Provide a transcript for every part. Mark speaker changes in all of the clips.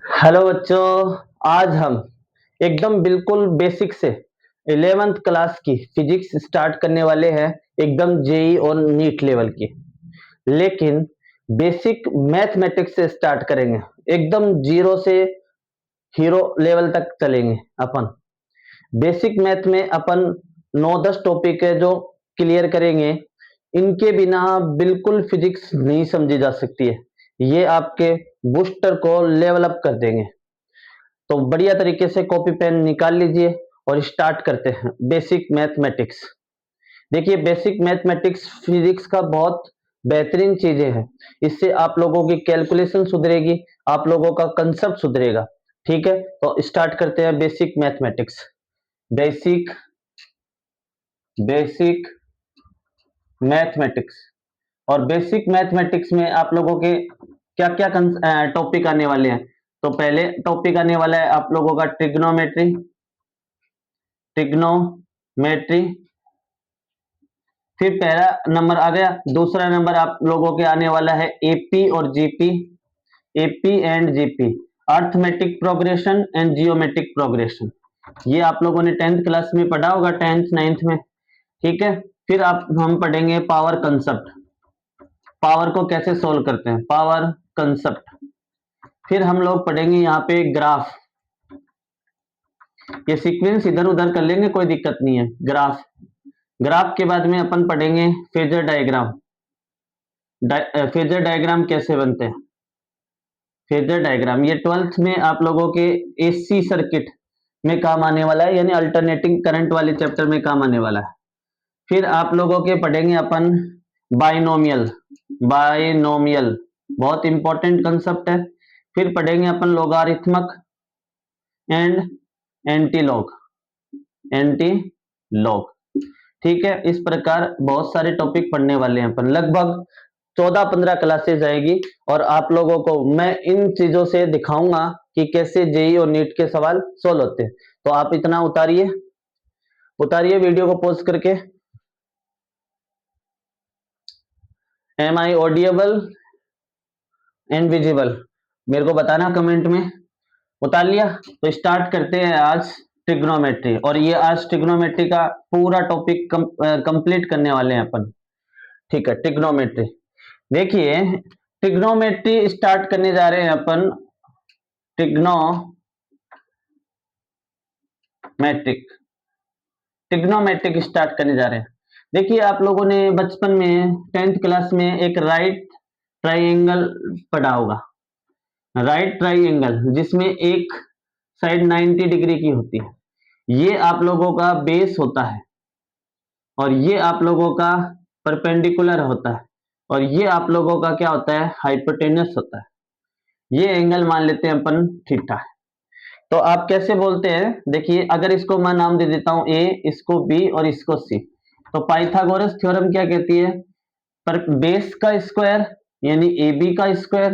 Speaker 1: Hello बच्चों, आज हम एकदम बिल्कुल बेसिक से 11th क्लास की फिजिक्स स्टार्ट करने वाले हैं। एकदम जेई और नीट लेवल की, लेकिन बेसिक मैथमेटिक्स से स्टार्ट करेंगे। एकदम जीरो से हीरो लेवल तक चलेंगे अपन। बेसिक मैथ में अपन 9-10 टॉपिक है जो क्लियर करेंगे। इनके बिना बिल्कुल फिजिक्स नहीं समझी जा सकती है। ये आपके बूस्टर को लेवल अप कर देंगे। तो बढ़िया तरीके से कॉपी पेन निकाल लीजिए और स्टार्ट करते हैं बेसिक मैथमेटिक्स। देखिए, बेसिक मैथमेटिक्स फिजिक्स का बहुत बेहतरीन चीजें हैं। इससे आप लोगों की कैलकुलेशन सुधरेगी, आप लोगों का कंसेप्ट सुधरेगा। ठीक है, तो स्टार्ट करते हैं basic mathematics. Basic basic mathematics. और बेसिक मैथमेटिक्स में आप लोगों के क्या क्या टॉपिक आने वाले हैं। तो पहले टॉपिक आने वाला है आप लोगों का ट्रिग्नोमेट्री। ट्रिग्नोमेट्री फिर पहला नंबर आ गया। दूसरा नंबर आप लोगों के आने वाला है एपी और GP. AP and GP, arithmetic progression and geometric progression. ये आप लोगों ने 10th क्लास में पढ़ा होगा, 10th 9th में। ठीक है, फिर आप हम पढ़ेंगे पावर कंसेप्ट। पावर को कैसे सोल्व करते हैं, पावर कंसेप्ट। फिर हम लोग पढ़ेंगे यहाँ पे ग्राफ। ये सीक्वेंस इधर उधर कर लेंगे, कोई दिक्कत नहीं है। ग्राफ, ग्राफ के बाद में अपन पढ़ेंगे फेजर डायग्राम। फेजर डायग्राम कैसे बनते हैं। फेजर डायग्राम ये 12th में आप लोगों के एसी सर्किट में काम आने वाला है, यानी अल्टरनेटिंग करंट वाले चैप्टर में काम आने वाला है। फिर आप लोगों के पढ़ेंगे अपन बाइनोमियल। बाइनोमियल बहुत इंपॉर्टेंट कंसेप्ट है। फिर पढ़ेंगे अपन लोगारिथमक एंड एंटीलॉग। एंटीलॉग, ठीक है। इस प्रकार बहुत सारे टॉपिक पढ़ने वाले हैं अपन। लगभग 14-15 क्लासेस आएगी और आप लोगों को मैं इन चीजों से दिखाऊंगा कि कैसे जेई और नीट के सवाल सोल्व होते हैं। तो आप इतना उतारिए उतारिए वीडियो को पॉज करके। Am I audible and visible, मेरे को बताना कमेंट में। उतार लिया तो स्टार्ट करते हैं आज ट्रिग्नोमेट्री। और ये आज ट्रिग्नोमेट्री का पूरा टॉपिक कंप्लीट करने वाले हैं अपन। ठीक है, ट्रिग्नोमेट्री। देखिए, ट्रिग्नोमेट्री स्टार्ट करने जा रहे हैं अपन। ट्रिग्नोमेट्रिक ट्रिग्नोमेट्रिक स्टार्ट करने जा रहे हैं। देखिए, आप लोगों ने बचपन में 10th क्लास में एक राइट ट्राइंगल पढ़ा होगा। राइट ट्राइंगल जिसमें एक साइड 90 डिग्री की होती है। ये आप लोगों का बेस होता है और ये आप लोगों का परपेंडिकुलर होता है और ये आप लोगों का क्या होता है, हाइपोटेनस होता है। ये एंगल मान लेते हैं अपन थीटा। तो आप कैसे बोलते हैं, देखिए, अगर इसको मैं नाम दे देता हूं ए, इसको बी और इसको सी, तो पाइथागोरस थ्योरम क्या कहती है, पर बेस का स्क्वायर यानी ए बी का स्क्वायर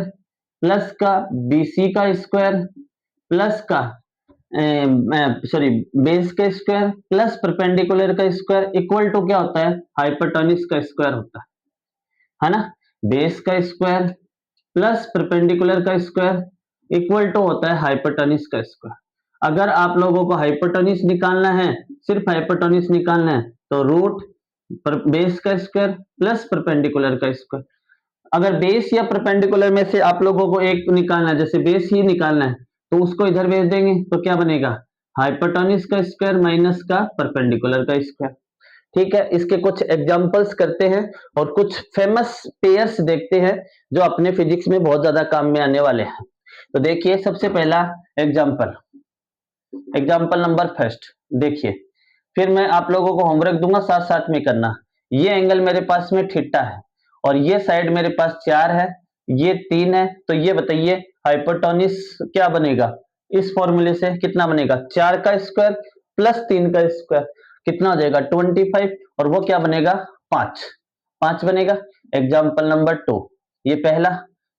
Speaker 1: प्लस का बी सी का स्क्वायर प्लस का सॉरी बेस का स्क्वायर प्लस परपेंडिकुलर का स्क्वायर इक्वल टू क्या होता है, हाइपोटेनस का स्क्वायर होता है ना। बेस का स्क्वायर प्लस परपेंडिकुलर का स्क्वायर इक्वल टू होता है हाइपोटेनस का स्क्वायर। अगर आप लोगों को हाइपोटेनस निकालना है, सिर्फ हाइपोटेनस निकालना है, तो रूट बेस का स्क्वायर प्लस परपेंडिकुलर का स्क्वायर। अगर बेस या परपेंडिकुलर में से आप लोगों को एक निकालना है, जैसे बेस ही निकालना है, तो उसको इधर भेज देंगे तो क्या बनेगा, हाइपोटेनस का स्क्वायर माइनस का परपेंडिकुलर का स्क्वायर। ठीक है, इसके कुछ एग्जांपल्स करते हैं और कुछ फेमस पेयर्स देखते हैं जो अपने फिजिक्स में बहुत ज्यादा काम में आने वाले हैं। तो देखिए, सबसे पहला एग्जांपल, एग्जांपल नंबर फर्स्ट। देखिए, फिर मैं आप लोगों को होमवर्क दूंगा, साथ साथ में करना। ये एंगल मेरे पास में थीटा है और ये साइड मेरे पास 4 है, ये 3 है। तो ये बताइए हाइपोटेनस क्या बनेगा, इस फॉर्मूले से कितना बनेगा, 4 का स्क्वायर प्लस 3 का स्क्वायर, कितना हो जाएगा 25, और वो क्या बनेगा 5। 5 बनेगा। एग्जाम्पल नंबर 2, ये पहला।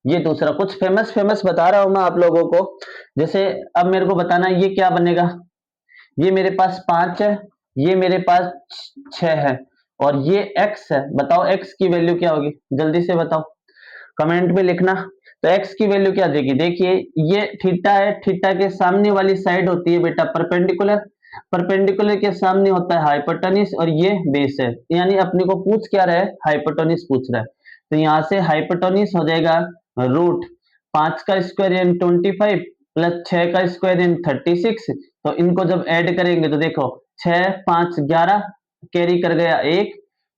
Speaker 1: ये दूसरा, कुछ फेमस फेमस बता रहा हूं मैं आप लोगों को। जैसे अब मेरे को बताना ये क्या बनेगा, ये मेरे पास 5 है, ये मेरे पास 6 है और ये x है। बताओ x की वैल्यू क्या होगी, जल्दी से बताओ, कमेंट में लिखना। तो x की वैल्यू क्या देगी, देखिए ये थीटा है, थीटा के सामने वाली साइड होती है बेटा परपेंडिकुलर, परपेंडिकुलर के सामने होता है हाइपोटेन्यूज और ये बेस है, यानी अपने को पूछ क्या रहा है, हाइपोटेन्यूज पूछ रहा है। तो यहाँ से हाइपोटेन्यूज हो जाएगा रूट 5 का स्क्वायर यानी 25 प्लस 6 का स्क्वायर यानी 36। तो इनको जब ऐड करेंगे तो देखो 6 5 11 कैरी कर गया 1,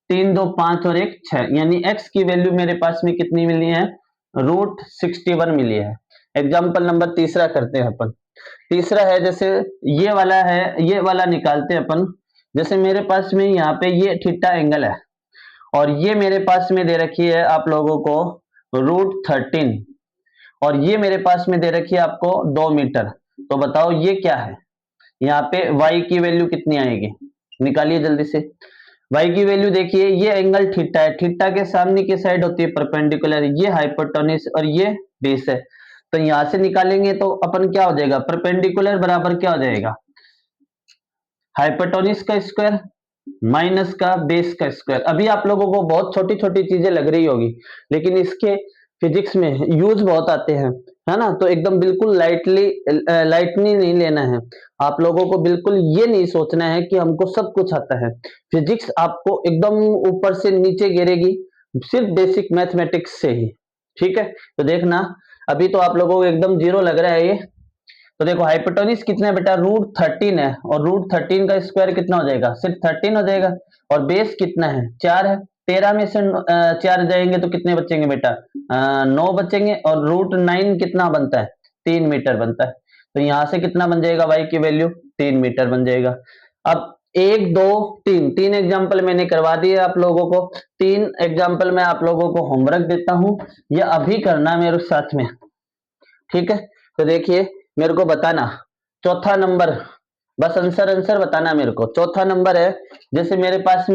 Speaker 1: 3 2 5 और 1 6, यानी x की वैल्यू मेरे पास में कितनी मिली है, रूट 61 मिली है। एग्जाम्पल नंबर तीसरा करते हैं अपन। तीसरा है जैसे ये वाला है, ये वाला निकालते हैं अपन। जैसे मेरे पास में यहाँ पे ये थीटा एंगल है और ये मेरे पास में दे रखी है आप लोगों को रूट 13 और ये मेरे पास में दे रखी है आपको 2 मीटर। तो बताओ ये क्या है, यहाँ पे y की वैल्यू कितनी आएगी, निकालिए जल्दी से। y की वैल्यू देखिए, ये एंगल थीटा है, थीटा के सामने की साइड होती है परपेंडिकुलर, ये हाइपोटेन्यूज और ये बेस है। तो यहां से निकालेंगे तो अपन क्या हो जाएगा, परपेंडिकुलर बराबर क्या हो जाएगा, हाइपोटेन्यूज का स्क्वायर माइनस का बेस का स्क्वायर। अभी आप लोगों को बहुत छोटी छोटी चीजें लग रही होगी, लेकिन इसके फिजिक्स में यूज बहुत आते हैं, है ना। तो एकदम बिल्कुल लाइटली नहीं लेना है। आप लोगों को बिल्कुल ये नहीं सोचना है कि हमको सब कुछ आता है। फिजिक्स आपको एकदम ऊपर से नीचे गिरेगी, सिर्फ बेसिक मैथमेटिक्स से ही, ठीक है। तो देखना अभी तो आप लोगों को एकदम जीरो लग रहा है ये। तो देखो हाइपोटेन्यूज कितना है बेटा, रूट 13 है और रूट 13 का स्क्वायर कितना हो जाएगा, सिर्फ 13 हो जाएगा। और बेस कितना है, 4 है। 13 में से 4 जाएंगे तो कितने बचेंगे बेटा, 9 बचेंगे। और रूट 9 कितना बनता है, 3 मीटर बनता है। तो यहां से कितना बन जाएगा y की वैल्यू, 3 मीटर बन जाएगा। अब 1 2 3 तीन एग्जाम्पल मैंने करवा दिए आप लोगों को। 3 एग्जाम्पल मैं आप लोगों को होमवर्क देता हूं, ये अभी करना मेरे साथ में, ठीक है। तो देखिए मेरे को बताना चौथा नंबर, बस आंसर बताना मेरे को। चौथा नंबर है जैसे मेरे पास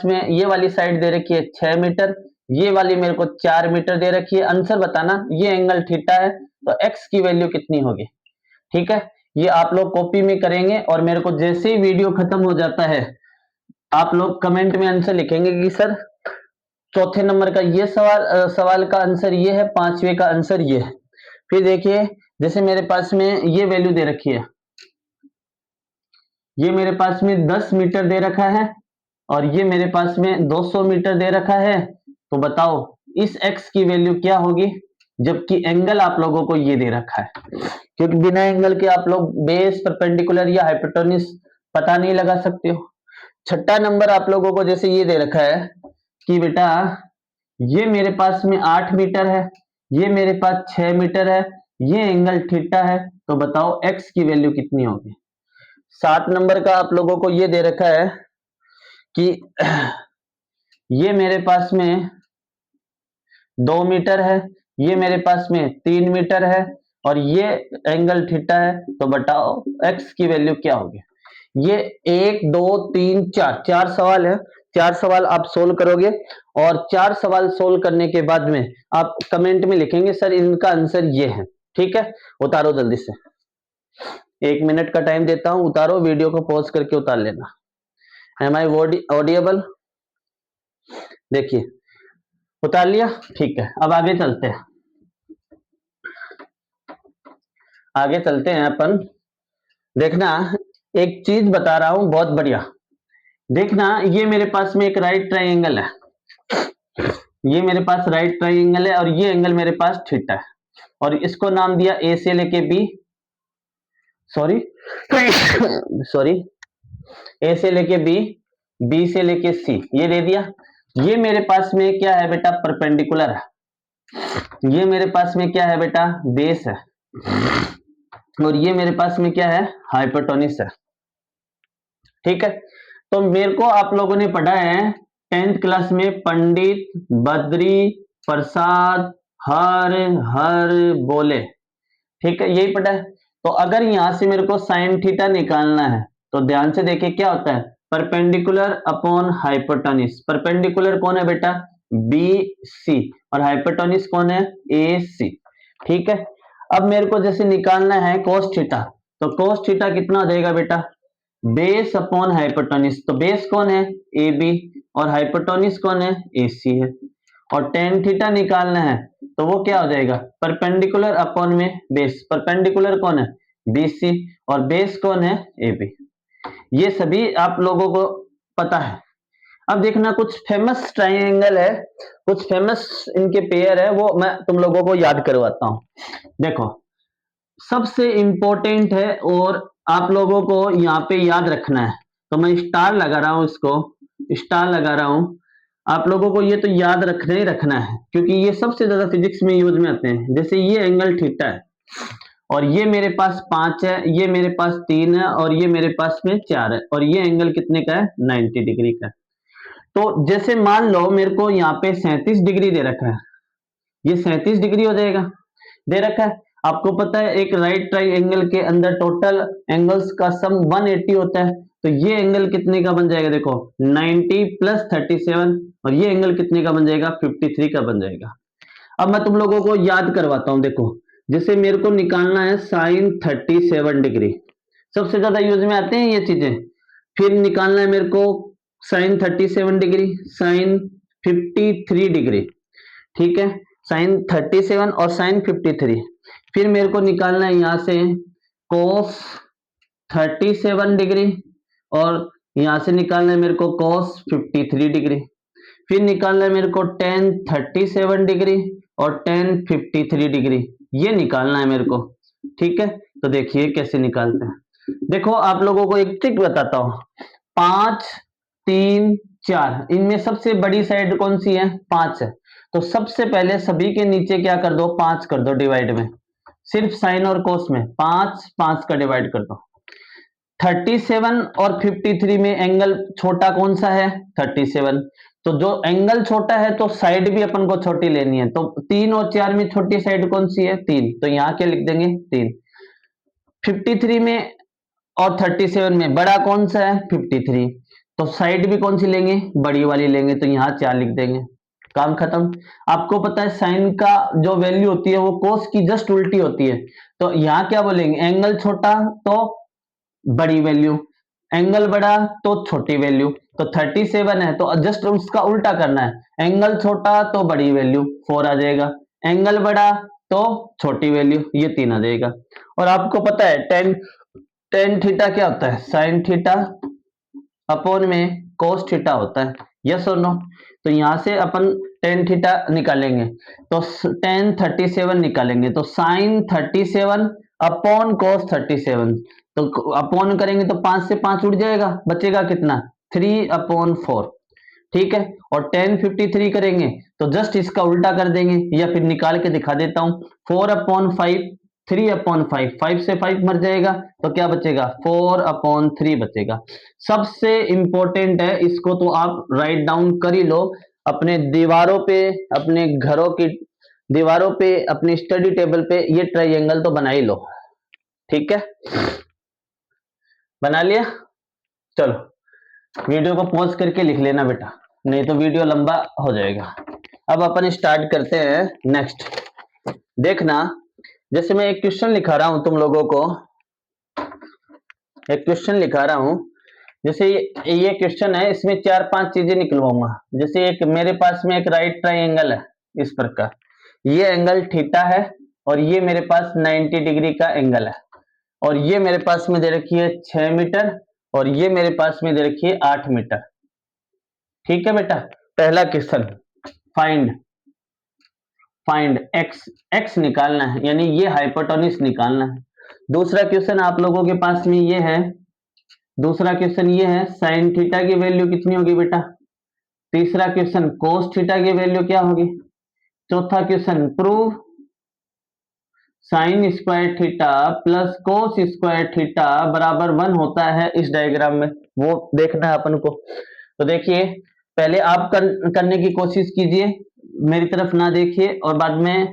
Speaker 1: में ये वाली साइड दे रखी है 6 मीटर, ये वाली मेरे को 4 मीटर दे रखी है। आंसर बताना, ये एंगल थीटा है तो x की वैल्यू कितनी होगी, ठीक है। ये आप लोग कॉपी में करेंगे और मेरे को जैसे ही वीडियो खत्म हो जाता है आप लोग कमेंट में आंसर लिखेंगे कि सर चौथे नंबर का ये सवाल का आंसर ये है, पांचवे का आंसर ये है। फिर देखिए जैसे मेरे पास में ये वैल्यू दे रखी है, ये मेरे पास में 10 मीटर दे रखा है और ये मेरे पास में 200 मीटर दे रखा है। तो बताओ इस x की वैल्यू क्या होगी, जबकि एंगल आप लोगों को ये दे रखा है। क्योंकि बिना एंगल के आप लोग बेस, परपेंडिकुलर या हाइपोटेन्यूज पता नहीं लगा सकते हो। छठा नंबर आप लोगों को जैसे ये दे रखा है कि बेटा ये मेरे पास में 8 मीटर है, ये मेरे पास 6 मीटर है, ये एंगल थीटा है। तो बताओ x की वैल्यू कितनी होगी। 7 नंबर का आप लोगों को ये दे रखा है कि ये मेरे पास में 2 मीटर है, ये मेरे पास में 3 मीटर है और ये एंगल थीटा है। तो बताओ x की वैल्यू क्या होगी। ये 1 2 3 4 4 सवाल है, 4 सवाल आप सोल्व करोगे और 4 सवाल सोल्व करने के बाद में आप कमेंट में लिखेंगे सर इनका आंसर ये है, ठीक है। उतारो जल्दी से, 1 मिनट का टाइम देता हूं, उतारो, वीडियो को पॉज करके उतार लेना। एम आई ऑडिएबल, देखिए उतार लिया, ठीक है। अब आगे चलते हैं, आगे चलते हैं अपन। देखना एक चीज बता रहा हूं बहुत बढ़िया, देखना ये मेरे पास में एक राइट ट्राइंगल है, ये मेरे पास राइट ट्राइंगल है और ये एंगल मेरे पास थीटा है और इसको नाम दिया ए से लेके बी, सॉरी ए से लेके बी, बी से लेके सी, ये दे दिया। ये मेरे पास में क्या है बेटा, परपेंडिकुलर है। ये मेरे पास में क्या है बेटा, बेस है। और ये मेरे पास में क्या है, हाइपोटेन्यूज है, ठीक है। तो मेरे को आप लोगों ने पढ़ा है 10th क्लास में, पंडित बद्री प्रसाद हर हर बोले, ठीक है, यही पढ़ा है। तो अगर यहां से मेरे को साइन थीटा निकालना है तो ध्यान से देखिए क्या होता है, परपेंडिकुलर अपॉन हाइपोटेन्यूज। परपेंडिकुलर कौन है बेटा, बी सी, और हाइपोटेन्यूज कौन है, ए सी, ठीक है। अब मेरे को जैसे निकालना है cos थीटा, तो cos थीटा कितना हो जाएगा बेटा, बेस अपॉन हाइपोटेन्यूज। तो बेस कौन है, ए बी, और हाइपोटेन्यूज कौन है, ए सी है। और टेन थीटा निकालना है तो वो क्या हो जाएगा, परपेंडिकुलर अपॉन में बेस। परपेंडिकुलर कौन है, बीसी, और बेस कौन है, एबी। ये सभी आप लोगों को पता है। अब देखना कुछ फेमस ट्राइंगल है, कुछ फेमस इनके पेयर है, वो मैं तुम लोगों को याद करवाता हूं। देखो सबसे इंपॉर्टेंट है और आप लोगों को यहाँ पे याद रखना है, तो मैं स्टार लगा रहा हूं, इसको स्टार लगा रहा हूं। आप लोगों को ये तो याद रखना ही रखना है, क्योंकि ये सबसे ज्यादा फिजिक्स में यूज में आते हैं। जैसे ये एंगल थीटा है और ये मेरे पास 5 है, ये मेरे पास 3 है और ये मेरे पास में 4 है, और ये एंगल कितने का है, 90 डिग्री का है। तो जैसे मान लो मेरे को यहाँ पे 37 डिग्री दे रखा है, ये 37 डिग्री हो जाएगा, दे रखा है। आपको पता है एक राइट ट्राइंगल के अंदर टोटल एंगल्स का सम 180 होता है, तो ये एंगल कितने का बन जाएगा, देखो 90 प्लस 37, और ये एंगल कितने का बन जाएगा, 53 का बन जाएगा। अब मैं तुम लोगों को याद करवाता हूं, देखो जैसे मेरे को निकालना है साइन 37 डिग्री, सबसे ज्यादा यूज में आते हैं ये चीजें। फिर निकालना है मेरे को साइन 37 डिग्री, साइन 53 डिग्री, ठीक है, साइन 37 और साइन 53। फिर मेरे को निकालना है यहां से कोस 37 डिग्री, और यहां से निकालना है मेरे को कोस 53 डिग्री। फिर निकालना है मेरे को टेन 37 डिग्री और टेन 53 डिग्री, ये निकालना है मेरे को, ठीक है। तो देखिए कैसे निकालते हैं। देखो आप लोगों को एक ट्रिक बताता हूं, 5 3 4, इनमें सबसे बड़ी साइड कौन सी है, 5 है। तो सबसे पहले सभी के नीचे क्या कर दो, 5 कर दो डिवाइड में, सिर्फ साइन और कोस में 5 5 का डिवाइड कर दो। 37 और 53 में एंगल छोटा कौन सा है, 37। तो जो एंगल छोटा है तो साइड भी अपन को छोटी लेनी है, तो 3 और 4 में छोटी साइड कौन सी है, 3, तो यहां क्या लिख देंगे, 3। 53 में और 37 में बड़ा कौन सा है, 53, तो साइड भी कौन सी लेंगे, बड़ी वाली लेंगे, तो यहाँ 4 लिख देंगे, काम खत्म। आपको पता है साइन का जो वैल्यू होती है वो कोस की जस्ट उल्टी होती है, तो यहाँ क्या बोलेंगे, एंगल छोटा तो बड़ी वैल्यू, एंगल बड़ा तो छोटी वैल्यू। तो 37 है तो जस्ट उसका उल्टा करना है, एंगल छोटा तो बड़ी वैल्यू 4 आ जाएगा, एंगल बड़ा तो छोटी वैल्यू, ये 3 आ जाएगा। और आपको पता है टेन टेन थीटा क्या होता है, साइन थीटा अपॉन में कोस थीटा होता है, यस और नो। तो यहां से अपन टेन थीटा निकालेंगे, तो टेन 37 निकालेंगे, तो साइन 37 अपॉन कोस 37, तो अपॉन करेंगे तो 5 से 5 उड़ जाएगा, बचेगा कितना, 3/4, ठीक है। और टेन 53 करेंगे तो जस्ट इसका उल्टा कर देंगे, या फिर निकाल के दिखा देता हूं, 4/5, 3/5, 5 से 5 मर जाएगा, तो क्या बचेगा, 4/3 बचेगा। सबसे इंपॉर्टेंट है, इसको तो आप राइट डाउन कर ही लो, अपने दीवारों पे, अपने घरों की दीवारों पे, अपने स्टडी टेबल पे ये ट्राइंगल तो बना ही लो, ठीक है, बना लिया। चलो वीडियो को पॉज करके लिख लेना बेटा, नहीं तो वीडियो लंबा हो जाएगा। अब अपन स्टार्ट करते हैं नेक्स्ट। देखना जैसे मैं एक क्वेश्चन लिखा रहा हूं तुम लोगों को, एक क्वेश्चन लिखा रहा हूं, जैसे ये क्वेश्चन है, इसमें 4-5 चीजें निकलवाऊंगा। जैसे एक मेरे पास में एक राइट ट्राइंगल है इस प्रकार, ये एंगल थीटा है और ये मेरे पास 90 डिग्री का एंगल है, और ये मेरे पास में दे रखी है 6 मीटर और ये मेरे पास में दे रखी है 8 मीटर, ठीक है बेटा। पहला क्वेश्चन, फाइंड फाइंड एक्स निकालना है, यानी ये हाइपोटेन्यूज निकालना है। दूसरा क्वेश्चन आप लोगों के पास में ये है, दूसरा क्वेश्चन ये है साइन थीटा की वैल्यू कितनी होगी बेटा। तीसरा क्वेश्चन कोस थीटा की वैल्यू क्या होगी। चौथा question prove sine square theta plus cos square theta बराबर 1 होता है इस डायग्राम में, वो देखना है अपन को। तो देखिए पहले आप करने की कोशिश कीजिए, मेरी तरफ ना देखिए, और बाद में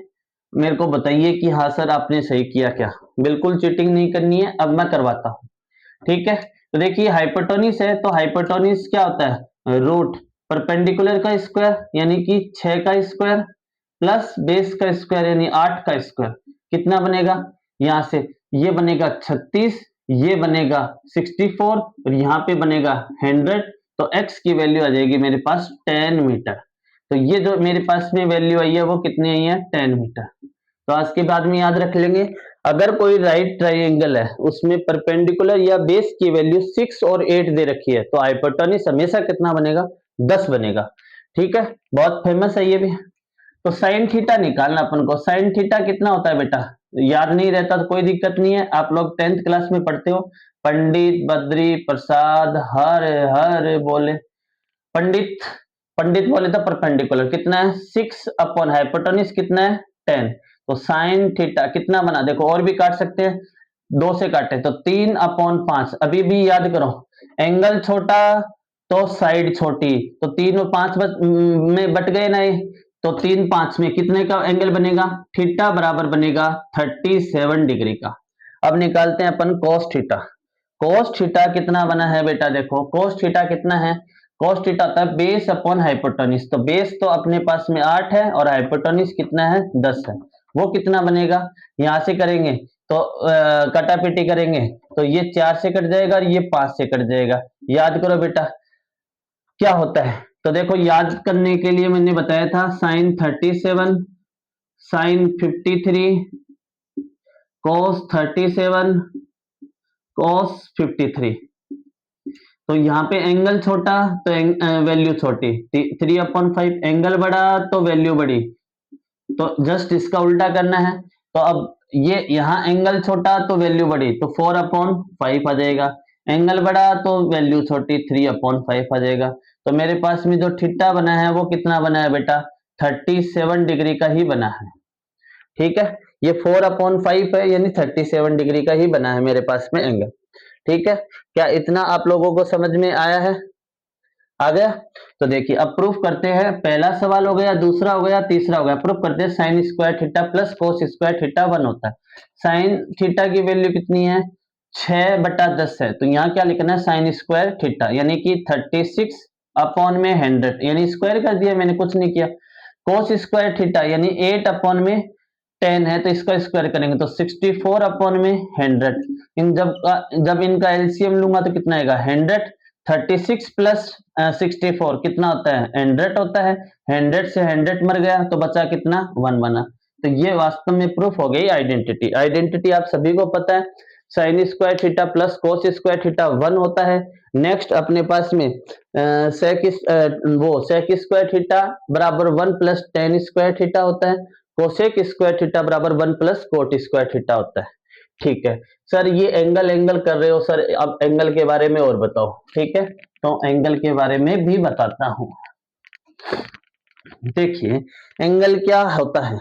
Speaker 1: मेरे को बताइए कि हाँ सर आपने सही किया क्या। बिल्कुल चीटिंग नहीं करनी है, अब मैं करवाता हूँ, ठीक है। तो देखिए हाइपोटेन्यूज है, तो हाइपोटेन्यूज क्या होता है, रूट परपेंडिकुलर का स्क्वायर यानी कि 6 का स्क्वायर प्लस बेस का स्क्वायर यानी 8 का स्क्वायर, कितना बनेगा, यहां से ये बनेगा 36, ये बनेगा 64 और यहाँ पे बनेगा 100, तो x की वैल्यू आ जाएगी मेरे पास 10 मीटर। तो ये जो मेरे पास में वैल्यू आई है वो कितनी आई है 10 मीटर। तो आज के बाद में याद रख लेंगे, अगर कोई राइट ट्राइंगल है उसमें परपेंडिकुलर या बेस की वैल्यू 6 और 8 दे रखी है तो हाइपोटेन्यूज हमेशा कितना बनेगा 10 बनेगा। ठीक है, बहुत फेमस है ये भी। तो साइन थीटा निकालना अपन को, साइन थीटा कितना होता है बेटा, याद नहीं रहता तो कोई दिक्कत नहीं है, आप लोग 10th क्लास में पढ़ते हो। पंडित बद्री प्रसाद हर हर बोले, पंडित पंडित बोले तो परपेंडिकुलर कितना है 6 अपॉन हाइपोटेन्यूज कितना है 10। तो साइन थीटा कितना बना, देखो और भी काट सकते हैं, 2 से काटे तो 3 अपॉन 5। अभी भी याद करो, एंगल छोटा तो साइड छोटी, तो 3 और 5 में बट गए ना ये, तो 3 5 में कितने का एंगल बनेगा, थीटा बराबर बनेगा 37 डिग्री का। अब निकालते हैं अपन कोस थीटा। कोस थीटा कितना बना है बेटा, देखो कोस थीटा कितना है, कोस थीटा होता है बेस अपॉन हाइपोटेन्यूज। तो बेस तो अपने पास में 8 है और हाइपोटेन्यूज कितना है 10 है, वो कितना बनेगा, यहां से करेंगे तो कटापीटी करेंगे तो ये 4 से कट जाएगा और ये 5 से कट जाएगा। याद करो बेटा क्या होता है, तो देखो याद करने के लिए मैंने बताया था साइन 37 साइन 53 कोस 37 कोस 53। तो यहाँ पे एंगल छोटा तो वैल्यू छोटी, 3/5, एंगल बड़ा तो वैल्यू बड़ी, तो जस्ट इसका उल्टा करना है। तो अब ये यहाँ एंगल छोटा तो वैल्यू बड़ी, तो 4/5 आ जाएगा, एंगल बड़ा तो वैल्यू छोटी 3/5 आ जाएगा। तो मेरे पास में जो थीटा बना है वो कितना बना है बेटा 37 डिग्री का ही बना है। ठीक है, ये 4/5 है यानी 37 डिग्री का ही बना है मेरे पास में एंगल। ठीक है, क्या इतना आप लोगों को समझ में आया है, आ गया। तो देखिए अब प्रूफ करते हैं, पहला सवाल हो गया, दूसरा हो गया, तीसरा हो गया। प्रूफ करते हैं, sine square theta plus cos square theta 1 होता है। साइन थीटा की वैल्यू कितनी है 6/10 है, तो यहाँ क्या लिखना है साइन स्क्वायर थीटा यानी कि 36 अपॉन में 100 यानी स्क्वायर कर दिया मैंने, कुछ नहीं किया। कोस स्क्वायर थीटा यानी 8 अपॉन में 10 है तो इसका स्क्वायर करेंगे तो 64 अपॉन में 100। इन जब इनका एलसीएम लूंगा तो कितना आएगा 100, 36 प्लस 64 कितना होता है 100 होता है, 100 से 100 मर गया तो बचा कितना 1 बना। तो ये वास्तव में प्रूफ हो गई आइडेंटिटी। आइडेंटिटी आप सभी को पता है, sine square theta plus cos square theta 1 होता है। नेक्स्ट अपने पास में सेक स्क्वायर थीटा बराबर 1 प्लस टेन स्क्वायर थीटा होता है, कोसेक स्क्वायर थीटा बराबर 1 प्लस कोट स्क्वायर थीटा होता है। ठीक है सर, ये एंगल एंगल कर रहे हो सर, अब एंगल के बारे में और बताओ। ठीक है, तो एंगल के बारे में भी बताता हूं। देखिए एंगल क्या होता है,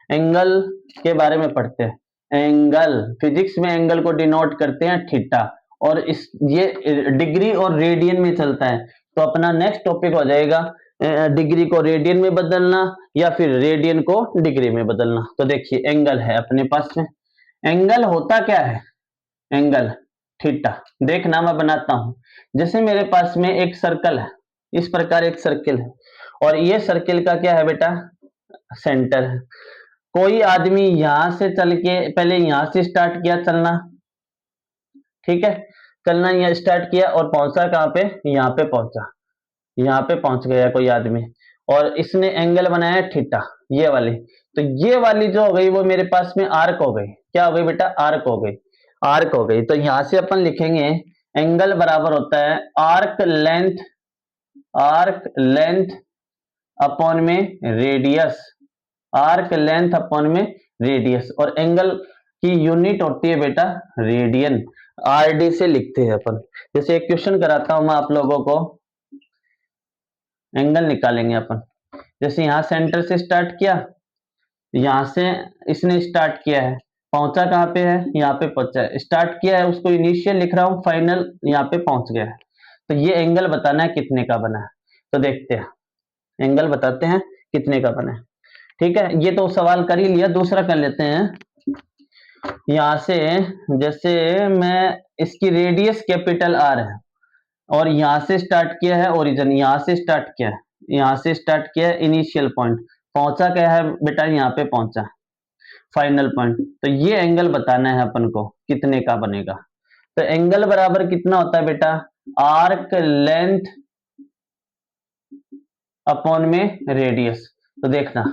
Speaker 1: एंगल के बारे में पढ़ते हैं। एंगल फिजिक्स में एंगल को डिनोट करते हैं थीटा, और इस ये डिग्री और रेडियन में चलता है। तो अपना नेक्स्ट टॉपिक हो जाएगा डिग्री को रेडियन में बदलना या फिर रेडियन को डिग्री में बदलना। तो देखिए एंगल है अपने पास में, एंगल होता क्या है, एंगल थीटा। देखना मैं बनाता हूं, जैसे मेरे पास में एक सर्कल है, इस प्रकार एक सर्कल है और ये सर्कल का क्या है बेटा सेंटर है। कोई आदमी यहां से चल के पहले यहां से स्टार्ट किया चलना, ठीक है, चलना यहाँ स्टार्ट किया और पहुंचा कहां पे, यहाँ पे पहुंचा, यहाँ पे पहुंच गया कोई आदमी और इसने एंगल बनाया थीटा ये वाली। तो ये वाली जो हो गई वो मेरे पास में आर्क हो गई, क्या हो गई बेटा आर्क हो गई, आर्क हो गई। तो यहां से अपन लिखेंगे एंगल बराबर होता है आर्क लेंथ अपॉन में रेडियस, आर्क लेंथ अपॉन में रेडियस। और एंगल की यूनिट होती है बेटा रेडियन, आरडी से लिखते हैं अपन। जैसे एक क्वेश्चन कराता हूं मैं आप लोगों को, एंगल निकालेंगे अपन। जैसे यहां सेंटर से स्टार्ट किया, यहां से इसने स्टार्ट किया है, पहुंचा कहां पे है यहाँ पे पहुंचा है, स्टार्ट किया है उसको इनिशियल लिख रहा हूं, फाइनल यहाँ पे पहुंच गया है। तो ये एंगल बताना है कितने का बना है। तो देखते हैं एंगल बताते हैं कितने का बना है। ठीक है, ये तो सवाल कर ही लिया, दूसरा कर लेते हैं। यहां से जैसे मैं इसकी रेडियस कैपिटल आर है और यहां से स्टार्ट किया है ओरिजिन, यहां से स्टार्ट किया है, यहां से स्टार्ट किया है इनिशियल पॉइंट, पहुंचा क्या है बेटा यहाँ पे पहुंचा फाइनल पॉइंट। तो ये एंगल बताना है अपन को कितने का बनेगा। तो एंगल बराबर कितना होता है बेटा आर्क लेंथ अपॉन में रेडियस। तो देखना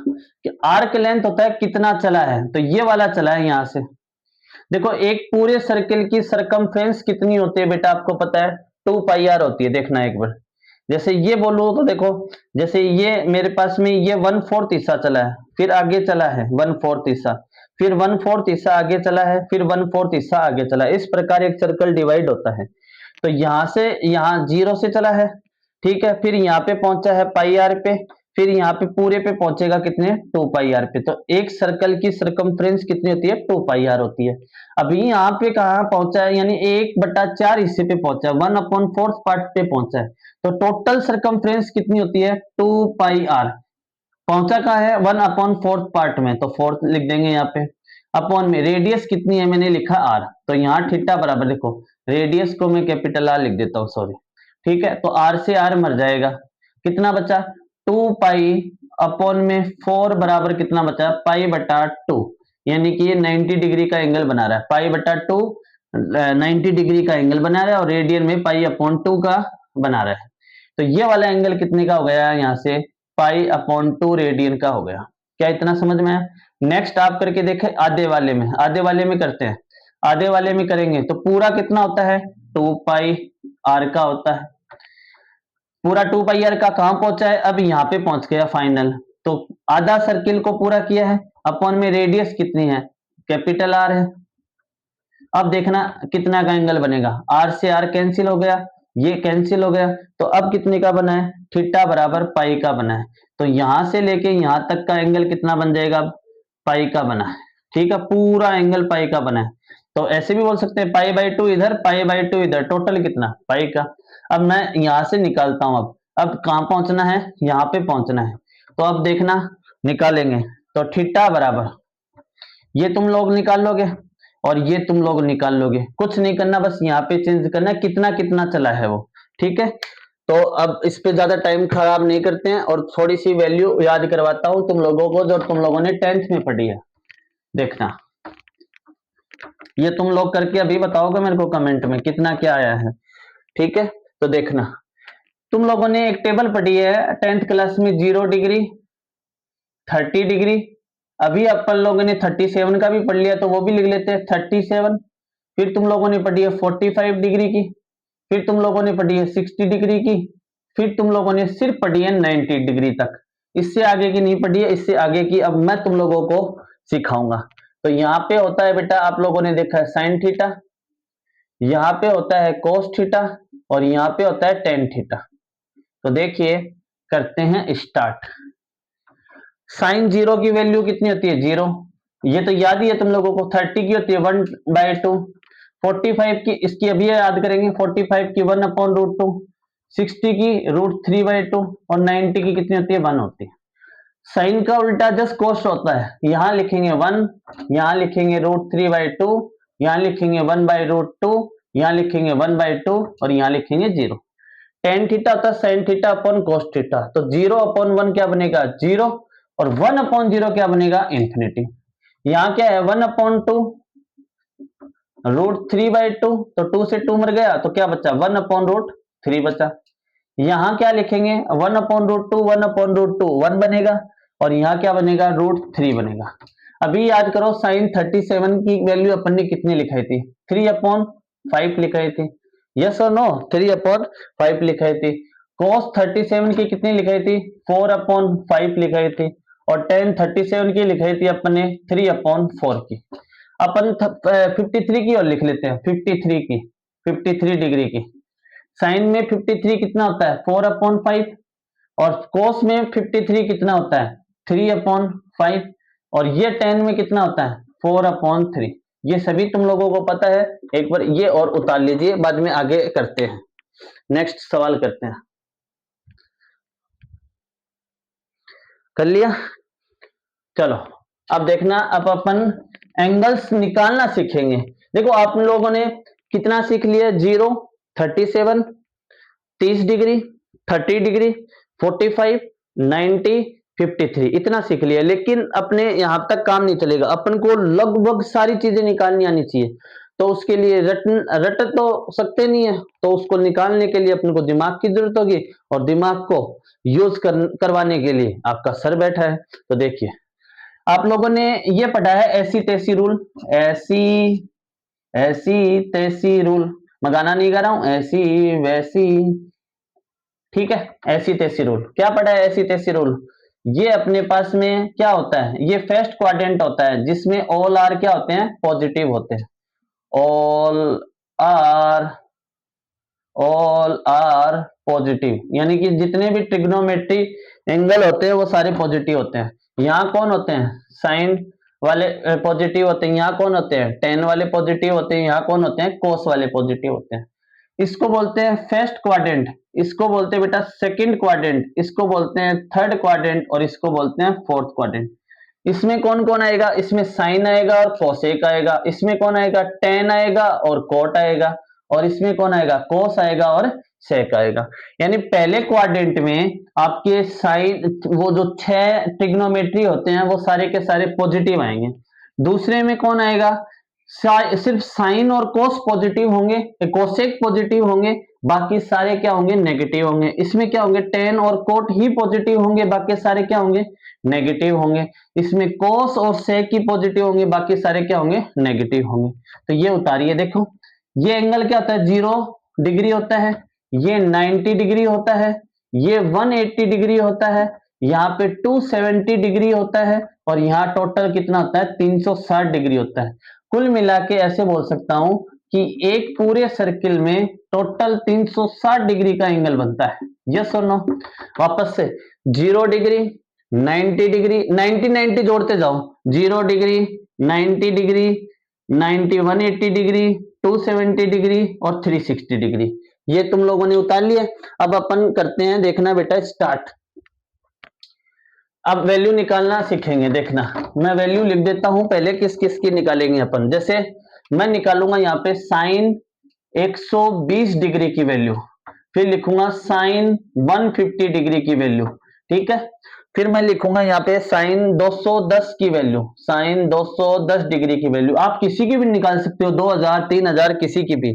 Speaker 1: कि आर्क लेंथ होता है कितना चला है, तो ये वाला चला है यहां से। देखो एक पूरे सर्किल की सरकमफ्रेंस कितनी होती है बेटा, आपको पता है 2 पाई आर होती है। देखना एक बार, जैसे ये बोलो तो देखो, जैसे ये मेरे पास में ये 1/4 हिस्सा चला है, फिर आगे चला है 1/4 हिस्सा, फिर 1/4 हिस्सा आगे चला है, फिर 1/4 हिस्सा आगे चला है। इस प्रकार एक सर्कल डिवाइड होता है। तो यहां से यहां 0 से चला है, ठीक है, फिर यहाँ पे पहुंचा है पाई आर पे, फिर यहाँ पे पूरे पे पहुंचेगा कितने 2 पाई आर पे। तो एक सर्कल की सरकमफ्रेंस कितनी होती है 2 पाई आर होती है। अभी यहाँ पे कहाँ पहुंचा है, यानी 1/4 हिस्से पे पहुंचा है, 1/4 पार्ट पे पहुंचा है। तो टोटल सरकमफ्रेंस कितनी होती है 2 पाई आर। पहुंचा कहाँ है 1/4 पार्ट में, तो फोर्थ लिख देंगे यहाँ पे। अपॉन में रेडियस कितनी है, मैंने लिखा आर, तो यहाँ थीटा बराबर, देखो रेडियस को मैं कैपिटल आर लिख देता हूँ, सॉरी, ठीक है। तो आर से आर मर जाएगा, कितना बचा 2 पाई अपॉन में 4 बराबर कितना बचा पाई बटा 2, यानी कि ये 90 डिग्री का एंगल बना रहा है। पाई बटा 2 90 डिग्री का एंगल बना रहा है, और रेडियन में पाई अपॉन 2 का बना रहा है। तो ये वाला एंगल कितने का हो गया, यहाँ से पाई अपॉन 2 रेडियन का हो गया। क्या इतना समझ में आया? नेक्स्ट आप करके देखें आधे वाले में, आधे वाले में करते हैं। आधे वाले में करेंगे तो पूरा कितना होता है 2 पाई आर का होता है। पूरा 2 पाई आर का कहां पहुंचा है, अब यहां पे पहुंच गया फाइनल। तो आधा सर्किल को पूरा किया है। अपॉन में रेडियस कितनी है कैपिटल आर है। अब देखना कितना का एंगल बनेगा, आर से आर कैंसिल हो गया, ये कैंसिल हो गया, तो अब कितने का बना है थीटा बराबर पाई का बना है। तो यहां से लेके यहां तक का एंगल कितना बन जाएगा, पाई का बना है, ठीक है, पूरा एंगल पाई का बना है। तो ऐसे भी बोल सकते हैं पाई/2 इधर, पाई/2 इधर, टोटल कितना पाई का। अब मैं यहां से निकालता हूं, अब कहां पहुंचना है, यहां पे पहुंचना है। तो अब देखना निकालेंगे, तो थीटा बराबर ये तुम लोग निकाल लोगे और ये तुम लोग निकाल लोगे, कुछ नहीं करना, बस यहाँ पे चेंज करना है कितना कितना चला है वो, ठीक है। तो अब इस पे ज्यादा टाइम खराब नहीं करते हैं, और थोड़ी सी वैल्यू याद करवाता हूं तुम लोगों को जो तुम लोगों ने 10th में पढ़ी है। देखना ये तुम लोग करके अभी बताओगे मेरे को कमेंट में कितना क्या आया है, ठीक है। तो देखना तुम लोगों ने एक टेबल पढ़ी है 10th क्लास में, 0 डिग्री, 30 डिग्री, अभी अपन लोगों ने 37 का भी पढ़ लिया, तो वो भी लिख लेते हैं 37। फिर तुम लोगों ने पढ़ी है 45 डिग्री की, फिर तुम लोगों ने पढ़ी है 60 डिग्री की, फिर तुम लोगों ने सिर्फ पढ़ी है 90 डिग्री तक। इससे आगे की नहीं पढ़ी है, इससे आगे की अब मैं तुम लोगों को सिखाऊंगा। तो यहाँ पे होता है बेटा, आप लोगों ने देखा है साइन थीटा, यहाँ पे होता है कोस थीटा, और यहाँ पे होता है टेन थीटा। तो देखिए करते हैं स्टार्ट। साइन 0 की वैल्यू कितनी होती है 0, ये तो याद ही है तुम लोगों को। 30 की होती है 1/2, 45 की इसकी अभी याद करेंगे, 45 की 1/√2, 60 की √3/2, और 90 की कितनी होती है 1 होती है। साइन का उल्टा जस्ट कोस होता है, यहां लिखेंगे 1, यहां लिखेंगे √3/2, यहां लिखेंगे 1/√2, यहां लिखेंगे 1/2, और यहां लिखेंगे 0। टेन थीटा होता है sine theta upon cos theta, तो 0/1 क्या बनेगा 0, और 1/0 क्या बनेगा इंफिनिटी। यहाँ क्या है 1/2 √3/2, तो 2 से 2 मर गया, तो क्या बचा 1/√3 बचा। यहाँ क्या लिखेंगे 1/√2, 1/√2 1 बनेगा, और यहाँ क्या बनेगा √3 बनेगा। अभी याद करो साइन 37 की वैल्यू अपन ने कितनी लिखाई थी 3/5 लिखाई थी, यस और नो 3/5 लिखाई थी। cos 37 की कितनी लिखाई थी 4/5 लिखाई थी, और tan 37 की लिखाई थी अपन ने 3/4 की। अपन 53 की और लिख लेते हैं, 53 की, 53 डिग्री की। साइन में 53 कितना होता है 4/5, और कोस में 53 कितना होता है 3/5, और ये tan में कितना होता है 4/3। ये सभी तुम लोगों को पता है, एक बार ये और उतार लीजिए, बाद में आगे करते हैं। नेक्स्ट सवाल करते हैं, कर लिया। चलो अब देखना, अब अपन एंगल्स निकालना सीखेंगे। देखो आप लोगों ने कितना सीख लिया 0, 37, 30 डिग्री, 30 डिग्री, 45, 90, 53 इतना सीख लिया, लेकिन अपने यहां तक काम नहीं चलेगा, अपन को लगभग सारी चीजें निकालनी आनी चाहिए। तो उसके लिए रट तो सकते नहीं है, तो उसको निकालने के लिए अपन को दिमाग की जरूरत होगी, और दिमाग को यूज करवाने के लिए आपका सर बैठा है। तो देखिए आप लोगों ने ये पढ़ा है ऐसी तैसी रूल, ऐसी ऐसी तैसी रूल, मैं गाना नहीं गा रहा हूं, ऐसी वैसी, ठीक है, ऐसी तैसी रूल। क्या पढ़ा है ऐसी तैसी रूल? ये अपने पास में क्या होता है, ये फर्स्ट क्वाड्रेंट होता है जिसमें ऑल आर क्या होते हैं, पॉजिटिव होते हैं। All are all are positive, यानी कि जितने भी ट्रिग्नोमेट्री एंगल होते हैं वो सारे पॉजिटिव होते हैं। यहाँ कौन होते हैं, साइन वाले पॉजिटिव होते हैं। यहाँ कौन होते हैं, टेन वाले पॉजिटिव होते हैं। यहाँ कौन होते हैं, कोस वाले पॉजिटिव होते हैं। इसको बोलते हैं फर्स्ट क्वाड्रेंट, इसको बोलते हैं बेटा सेकंड क्वाड्रेंट, इसको बोलते हैं थर्ड क्वाड्रेंट और इसको बोलते हैं फोर्थ क्वाड्रेंट। इसमें कौन कौन आएगा, इसमें साइन आएगा और कोसेक आएगा। इसमें कौन आएगा, टेन आएगा और कोट आएगा। और इसमें कौन आएगा, कोस आएगा और सेक आएगा। यानी पहले क्वाड्रेंट में आपके साइन, वो जो 6 ट्रिग्नोमेट्री होते हैं वो सारे के सारे पॉजिटिव आएंगे। दूसरे में कौन आएगा, सिर्फ साइन और कोस पॉजिटिव होंगे, कोसेक पॉजिटिव होंगे, बाकी सारे क्या होंगे, नेगेटिव होंगे। इसमें क्या होंगे, टेन और कोट ही पॉजिटिव होंगे, बाकी सारे क्या होंगे, नेगेटिव होंगे। इसमें कोस और सेक ही पॉजिटिव होंगे, बाकी सारे क्या होंगे, नेगेटिव होंगे। तो ये उतारिए, देखो ये एंगल क्या होता है, 0 डिग्री होता है, ये 90 डिग्री होता है, ये 180 डिग्री होता है, यहाँ पे 270 डिग्री होता है और यहाँ टोटल कितना होता है, 360 डिग्री होता है। कुल मिला के ऐसे बोल सकता हूं कि एक पूरे सर्किल में टोटल 360 डिग्री का एंगल बनता है। यस और नो? वापस से 0 डिग्री, 90 डिग्री, 90 90 जोड़ते जाओ, 0 डिग्री, 90 डिग्री, 90 180 डिग्री, 270 डिग्री और 360 डिग्री। ये तुम लोगों ने उतार लिया। अब अपन करते हैं, देखना बेटा स्टार्ट। अब वैल्यू निकालना सीखेंगे, देखना मैं वैल्यू लिख देता हूं पहले, किस किस की निकालेंगे अपन। जैसे मैं निकालूंगा यहाँ पे साइन 120 डिग्री की वैल्यू, फिर लिखूंगा साइन 150 डिग्री की वैल्यू, ठीक है। फिर मैं लिखूंगा यहाँ पे साइन 210 की वैल्यू, साइन 210 डिग्री की वैल्यू। आप किसी की भी निकाल सकते हो, 2000 3000 किसी की भी।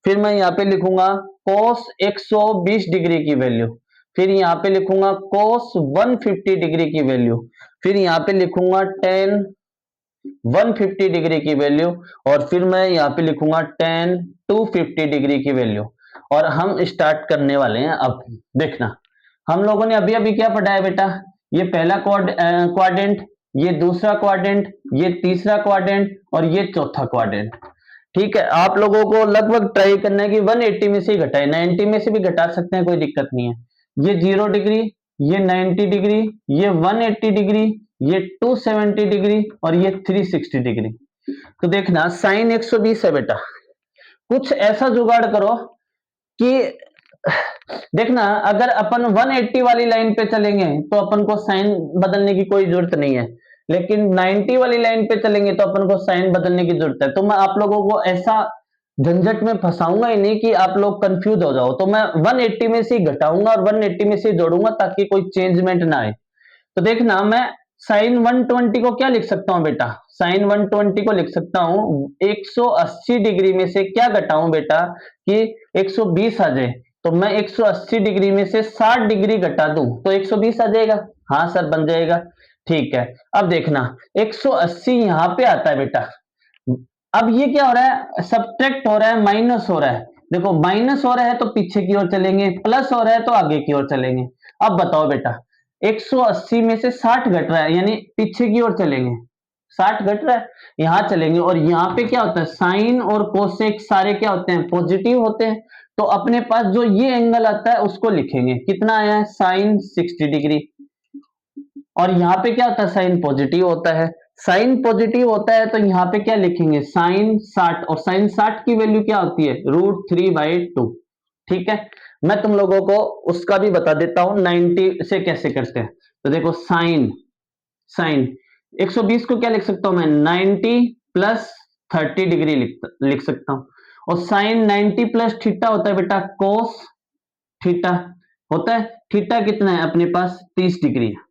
Speaker 1: फिर मैं यहाँ पे लिखूंगा कोस 120 डिग्री की वैल्यू, फिर यहाँ पे लिखूंगा कोस 150 डिग्री की वैल्यू, फिर यहाँ पे लिखूंगा टेन 150 डिग्री की वैल्यू, और फिर मैं यहाँ पे लिखूंगा टेन 250 डिग्री की वैल्यू। और हम स्टार्ट करने वाले हैं। अब देखना, हम लोगों ने अभी अभी क्या पढ़ा है बेटा, ये पहला क्वाड्रेंट, ये दूसरा क्वाड्रेंट, ये तीसरा क्वाड्रेंट और ये चौथा क्वाड्रेंट। ठीक है, आप लोगों को लगभग ट्राई करना है कि 180 में से ही घटाए, 90 में से भी घटा सकते हैं, कोई दिक्कत नहीं है। ये 0 डिग्री, ये 90 डिग्री, ये 180 डिग्री, ये 270 डिग्री और ये 360 डिग्री। तो देखना साइन 120 है बेटा, कुछ ऐसा जुगाड़ करो कि देखना अगर अपन 180 वाली लाइन पे चलेंगे तो अपन को साइन बदलने की कोई जरूरत नहीं है, लेकिन 90 वाली लाइन पे चलेंगे तो अपन को साइन बदलने की जरूरत है। तो मैं आप लोगों को ऐसा झंझट में फंसाऊंगा ही नहीं कि आप लोग कंफ्यूज हो जाओ। तो मैं 180 में से घटाऊंगा और 180 में से जोड़ूंगा ताकि कोई चेंजमेंट ना आए। तो देखना मैं साइन 120 को क्या लिख सकता हूं बेटा, साइन 120 को लिख सकता हूं 180 डिग्री में से क्या घटाऊं बेटा कि 120 आ जाए। तो मैं 180 डिग्री में से 60 डिग्री घटा दूं तो 120 आ जाएगा। हाँ सर बन जाएगा, ठीक है। अब देखना 180 यहां पे आता है बेटा, अब ये क्या हो रहा है, सब्ट्रैक्ट हो रहा है, माइनस हो रहा है। देखो माइनस हो रहा है तो पीछे की ओर चलेंगे, प्लस हो रहा है तो आगे की ओर चलेंगे। अब बताओ बेटा 180 में से 60 घट रहा है यानी पीछे की ओर चलेंगे, 60 घट रहा है, यहां चलेंगे। और यहाँ पे क्या होता है, साइन और कोसेक सारे क्या होते हैं, पॉजिटिव होते हैं। तो अपने पास जो ये एंगल आता है उसको लिखेंगे, कितना आया है, साइन 60 डिग्री। और यहाँ पे क्या होता है, साइन पॉजिटिव होता है, साइन पॉजिटिव होता है तो यहाँ पे क्या लिखेंगे, साइन 60। और साइन 60 की वैल्यू क्या होती है, √3/2। ठीक है, मैं तुम लोगों को उसका भी बता देता हूं 90 से कैसे करते हैं। तो देखो साइन साइन 120 को क्या लिख सकता हूं मैं, 90 प्लस 30 डिग्री लिख सकता हूं। और साइन 90 प्लस थीटा होता है बेटा कोस थीटा होता है। थीटा कितना है अपने पास, 30 डिग्री है।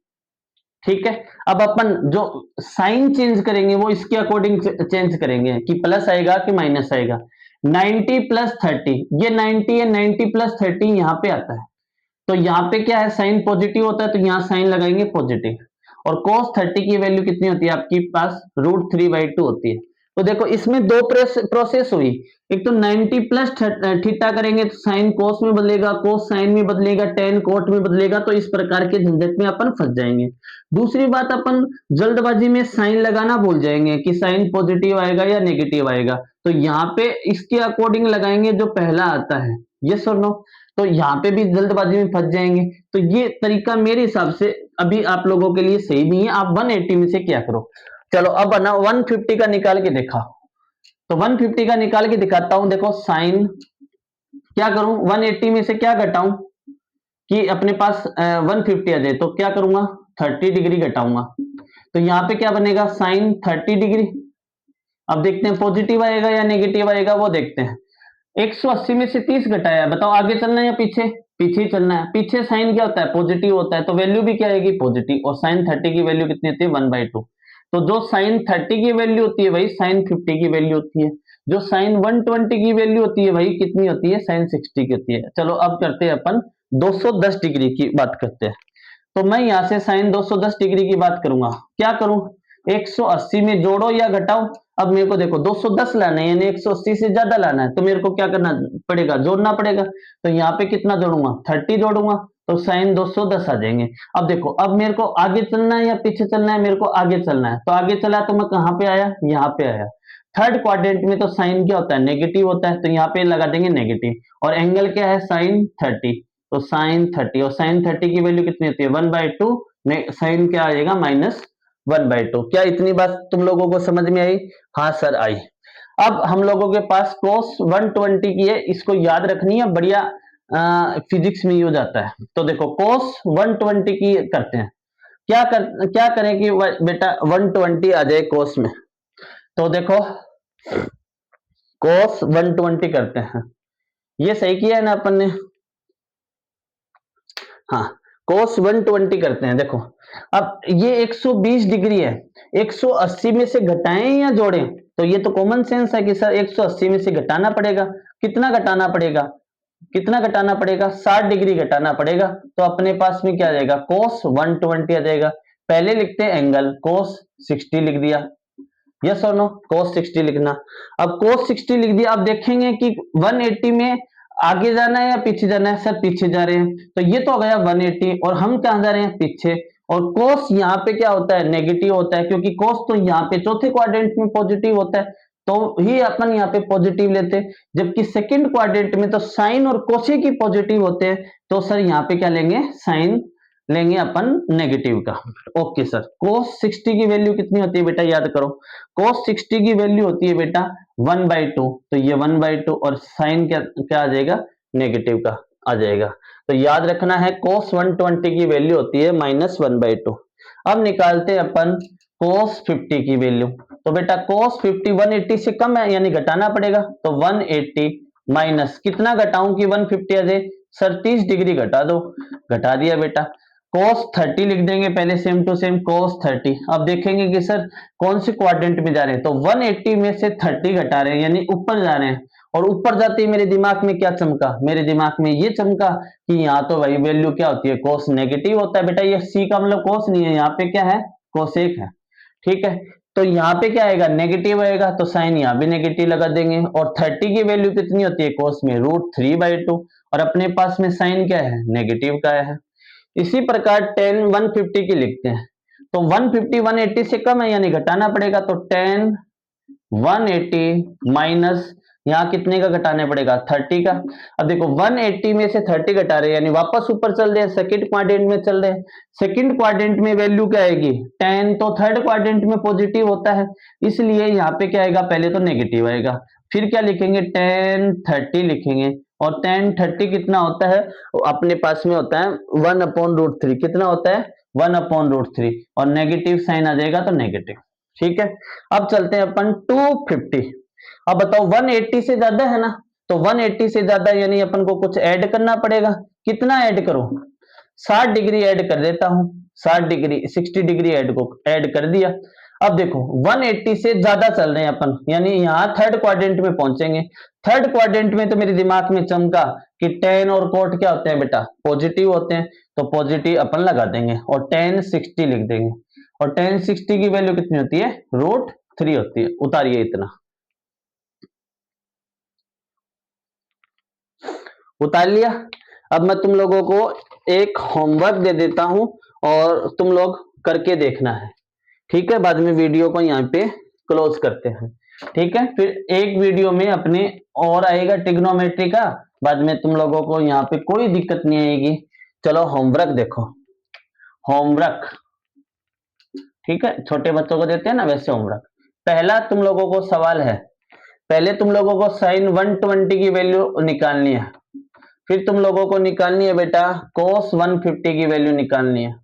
Speaker 1: ठीक है, अब अपन जो साइन चेंज करेंगे वो इसके अकॉर्डिंग चेंज करेंगे कि प्लस आएगा कि माइनस आएगा। 90 प्लस 30, ये 90 है, 90 प्लस 30 यहां पे आता है। तो यहाँ पे क्या है, साइन पॉजिटिव होता है तो यहाँ साइन लगाएंगे पॉजिटिव। और cos 30 की वैल्यू कितनी होती है आपके पास, √3/2 होती है। तो देखो इसमें दो प्रोसेस हुई, एक तो 90 प्लस थीटा करेंगे तो साइन कोस में बदलेगा, कोस साइन में बदलेगा, टेन कोट में बदलेगा, तो इस प्रकार के झंझट में अपन फंस जाएंगे। दूसरी बात, अपन जल्दबाजी में साइन लगाना भूल जाएंगे कि साइन पॉजिटिव आएगा या नेगेटिव आएगा, तो यहाँ पे इसके अकॉर्डिंग लगाएंगे जो पहला आता है, यस और नो। तो यहाँ पे भी जल्दबाजी में फंस जाएंगे। तो ये तरीका मेरे हिसाब से अभी आप लोगों के लिए सही नहीं है। आप 180 में से क्या करो, चलो अब ना 150 का निकाल के देखा, तो 150 का निकाल के दिखाता हूं। देखो साइन क्या करूं, 180 में से क्या घटाऊं कि अपने पास 150 आ जाए, तो क्या करूंगा, 30 डिग्री घटाऊंगा। तो यहाँ पे क्या बनेगा, साइन 30 डिग्री। अब देखते हैं पॉजिटिव आएगा या नेगेटिव आएगा, वो देखते हैं। 180 में से 30 घटाया, बताओ आगे चलना है या पीछे, पीछे ही चलना है। पीछे साइन क्या होता है, पॉजिटिव होता है, तो वैल्यू भी क्या आएगी, पॉजिटिव। और साइन 30 की वैल्यू कितनी होती है, 1/2। तो जो साइन 30 की वैल्यू होती है वही साइन 50 की वैल्यू होती है। जो साइन 120 की वैल्यू होती है वही कितनी होती है, साइन 60 की होती है। चलो अब करते हैं अपन 210 डिग्री की बात करते हैं। तो मैं यहां से साइन 210 डिग्री की बात करूंगा, क्या करूं, 180 में जोड़ो या घटाओ। अब मेरे को देखो 210 लाना है, यानी 180 से ज्यादा लाना है, तो मेरे को क्या करना पड़ेगा, जोड़ना पड़ेगा। तो यहाँ पे कितना जोड़ूंगा, 30 जोड़ूंगा, तो साइन 210 आ जाएंगे। अब देखो, अब मेरे को आगे चलना है या पीछे चलना है, मेरे को आगे चलना है। तो आगे चला तो मैं कहां पे आया, यहाँ पे आया। थर्ड क्वाड्रेंट में तो साइन क्या होता है, नेगेटिव होता है, तो यहाँ पे लगा देंगे नेगेटिव। और एंगल क्या है, साइन 30, तो साइन 30, और साइन 30 की वैल्यू कितनी होती है, 1/2। साइन क्या आएगा, -1/2। क्या इतनी बात तुम लोगों को समझ में आई, हाँ सर आई। अब हम लोगों के पास cos 120 की है, इसको याद रखनी है, बढ़िया फिजिक्स में यूज आता है। तो देखो cos 120 की करते हैं, क्या करें कि बेटा 120 आ जाए cos में। तो देखो cos 120 करते हैं, ये सही किया है ना अपन ने, हाँ cos 120 करते हैं। देखो अब ये 120 डिग्री है, 180 में से घटाएं या जोड़ें, तो ये तो कॉमन सेंस है कि सर 180 में से घटाना पड़ेगा। कितना घटाना पड़ेगा, कितना घटाना पड़ेगा, 60 डिग्री घटाना पड़ेगा। तो अपने पास में क्या आ जाएगा, cos 120 आ जाएगा। पहले लिखते हैं एंगल, cos 60 लिख दिया, यस और नो, cos 60 लिखना। अब cos 60 लिख दिया, अब देखेंगे कि 180 में आगे जाना है या पीछे जाना है, सर पीछे जा रहे हैं, तो ये तो हो गया 180, और हम कहां जा रहे हैं, पीछे। और cos यहाँ पे क्या होता है, नेगेटिव होता है, क्योंकि cos तो यहाँ पे चौथे क्वाड्रेंट में पॉजिटिव होता है, तो ही अपन यहाँ पे पॉजिटिव लेते हैं। जबकि सेकंड क्वाड्रेंट में तो साइन और कोसेक ही पॉजिटिव होते हैं, तो सर यहाँ पे क्या लेंगे, साइन लेंगे अपन नेगेटिव का। ओके सर, cos 60 की वैल्यू कितनी होती है बेटा, याद करो, cos 60 की वैल्यू होती है बेटा 1/2, तो ये 1/2, और साइन क्या क्या आ जाएगा, नेगेटिव का आ जाएगा। तो याद रखना है cos 120 की वैल्यू होती है -1/2। अब निकालते हैं अपन cos 50 की वैल्यू। तो बेटा cos 50 180 से कम है, यानी घटाना पड़ेगा, तो 180 माइनस कितना घटाऊं कि 150 आ जाए, सर 30 डिग्री घटा दो, घटा दिया बेटा। cos 30 लिख देंगे पहले, सेम टू सेम cos 30। अब देखेंगे कि सर कौन से क्वाड्रेंट में जा रहे हैं, तो 180 में से 30 घटा रहे हैं, यानी ऊपर जा रहे हैं। और ऊपर जाते ही मेरे दिमाग में क्या चमका, मेरे दिमाग में ये चमका कि यहाँ तो भाई वैल्यू क्या होती है, cos नेगेटिव होता है। बेटा ये c का मतलब cos नहीं है, यहाँ पे क्या है, cosec है, ठीक है। तो यहाँ पे क्या आएगा, नेगेटिव आएगा, तो साइन यहाँ भी नेगेटिव लगा देंगे। और 30 की वैल्यू कितनी होती है cos में, √3/2, और अपने पास में साइन क्या है, नेगेटिव का है। इसी प्रकार tan 150 की लिखते हैं, तो 150 180 से कम है, यानी घटाना पड़ेगा, तो tan 180 माइनस यहाँ कितने का घटाना पड़ेगा, 30 का। अब देखो 180 में से 30 घटा रहे हैं, यानी वापस ऊपर चल रहे हैं, सेकंड क्वाड्रेंट में चल रहे हैं। सेकंड क्वाड्रेंट में वैल्यू क्या आएगी, tan, तो थर्ड क्वाड्रेंट में पॉजिटिव होता है, इसलिए यहाँ पे क्या आएगा, पहले तो नेगेटिव आएगा, फिर क्या लिखेंगे, tan 30 लिखेंगे। और tan 30 कितना होता है, अपने पास में होता है 1/√3, कितना होता है, 1/√3, और नेगेटिव साइन आ जाएगा तो नेगेटिव, ठीक है। अब चलते हैं अपन 250। अब बताओ 180 से ज्यादा है ना, तो 180 से ज्यादा यानी अपन को कुछ ऐड करना पड़ेगा। कितना ऐड करो, 60 डिग्री ऐड कर देता हूं, 60 डिग्री 60 डिग्री ऐड कर दिया। अब देखो 180 से ज्यादा चल रहे हैं अपन, यानी यहाँ थर्ड क्वाड्रेंट में पहुंचेंगे। थर्ड क्वाड्रेंट में तो मेरे दिमाग में चमका कि tan और cot क्या होते हैं बेटा, पॉजिटिव होते हैं, तो पॉजिटिव अपन लगा देंगे और tan 60 लिख देंगे। और tan 60 की वैल्यू कितनी होती है, √3 होती है। उतारिए इतना, उतार लिया। अब मैं तुम लोगों को एक होमवर्क दे देता हूं और तुम लोग करके देखना है, ठीक है। बाद में वीडियो को यहाँ पे क्लोज करते हैं, ठीक है। फिर एक वीडियो में अपने और आएगा ट्रिग्नोमेट्री का, बाद में तुम लोगों को यहाँ पे कोई दिक्कत नहीं आएगी। चलो होमवर्क देखो, होमवर्क, ठीक है, छोटे बच्चों को देते हैं ना वैसे होमवर्क। पहला तुम लोगों को सवाल है, पहले तुम लोगों को sin 120 की वैल्यू निकालनी है, फिर तुम लोगों को निकालनी है बेटा cos 150 की वैल्यू निकालनी है।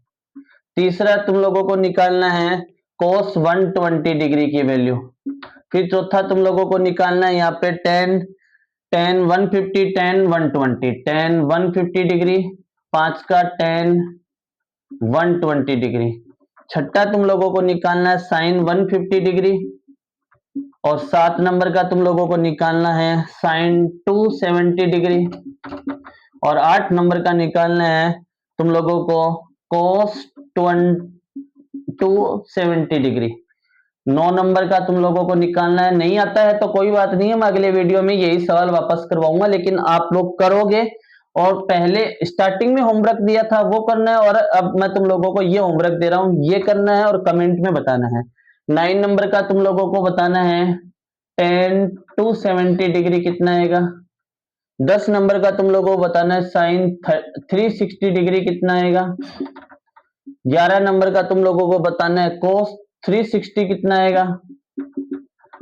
Speaker 1: तीसरा तुम लोगों को निकालना है cos 120 डिग्री की वैल्यू। फिर चौथा तुम लोगों को निकालना है यहाँ पे tan 150 tan 120 tan 150 डिग्री, पांच का tan 120 डिग्री। छठा तुम लोगों को निकालना है sin 150 डिग्री, और 7 नंबर का तुम लोगों को निकालना है sin 270 डिग्री, और 8 नंबर का निकालना है तुम लोगों को cos 270 डिग्री। 9 नंबर का तुम लोगों को निकालना है, नहीं आता है तो कोई बात नहीं है, मैं अगले वीडियो में यही सवाल वापस करवाऊंगा, लेकिन आप लोग करोगे। और पहले स्टार्टिंग में होमवर्क दिया था वो करना है, और अब मैं तुम लोगों को ये होमवर्क दे रहा हूं, ये करना है और कमेंट में बताना है। 9 नंबर का तुम लोगों को बताना है tan 270 डिग्री कितना आएगा। 10 नंबर का तुम लोगों को बताना है sin 360 डिग्री कितना आएगा। 11 नंबर का तुम लोगों को बताना है cos 360 कितना आएगा,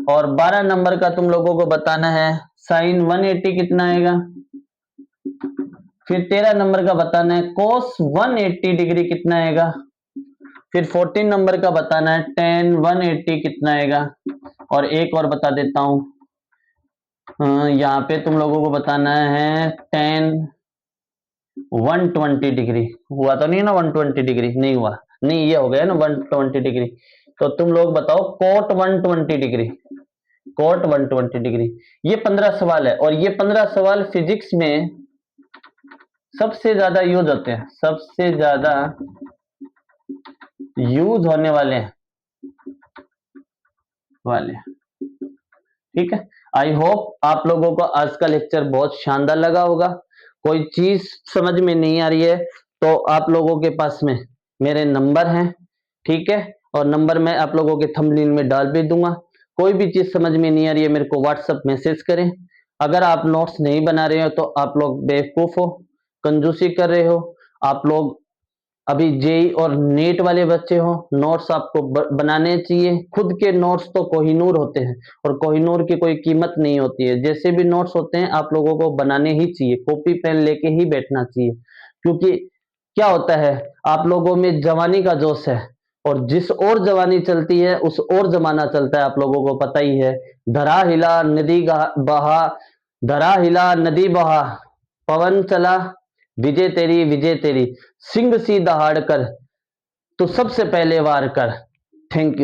Speaker 1: और 12 नंबर का तुम लोगों को बताना है sin 180 कितना आएगा। फिर 13 नंबर का बताना है cos 180 डिग्री कितना आएगा। फिर 14 नंबर का बताना है tan 180 कितना आएगा। और एक और बता देता हूं, यहाँ पे तुम लोगों को बताना है tan 120 डिग्री। हुआ तो नहीं ना 120 डिग्री, नहीं हुआ, नहीं ये हो गया ना 120 डिग्री। तो तुम लोग बताओ cot 120 डिग्री, cot 120 डिग्री। ये 15 सवाल है, और ये 15 सवाल फिजिक्स में सबसे ज्यादा यूज होते हैं, सबसे ज्यादा यूज होने वाले हैं, ठीक है। आई होप आप लोगों को आज का लेक्चर बहुत शानदार लगा होगा। कोई चीज समझ में नहीं आ रही है तो आप लोगों के पास में मेरे नंबर हैं, ठीक है, और नंबर मैं आप लोगों के थंबनेल में डाल भी दूंगा। कोई भी चीज समझ में नहीं आ रही है मेरे को व्हाट्सएप मैसेज करें। अगर आप नोट्स नहीं बना रहे हो तो आप लोग बेवकूफ हो, कंजूसी कर रहे हो। आप लोग अभी जेई और नीट वाले बच्चे हो, नोट्स आपको बनाने चाहिए। खुद के नोट्स तो कोहिनूर होते हैं, और कोहिनूर की कोई कीमत नहीं होती है। जैसे भी नोट्स होते हैं आप लोगों को बनाने ही चाहिए, कॉपी पेन लेके ही बैठना चाहिए। क्योंकि क्या होता है, आप लोगों में जवानी का जोश है, और जिस और जवानी चलती है उस और जमाना चलता है, आप लोगों को पता ही है। धरा हिला नदी बहा, धरा हिला नदी बहा, पवन चला विजय तेरी, सिंह सी दहाड़ कर तो सबसे पहले वार कर। Thank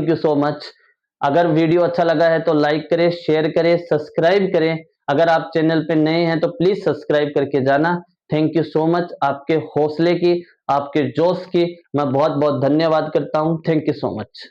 Speaker 1: you so much. अगर वीडियो अच्छा लगा है तो लाइक करें, शेयर करें, सब्सक्राइब करें। अगर आप चैनल पे नए हैं तो प्लीज सब्सक्राइब करके जाना। Thank you so much. आपके हौसले की, आपके जोश की मैं बहुत बहुत धन्यवाद करता हूं। Thank you so much.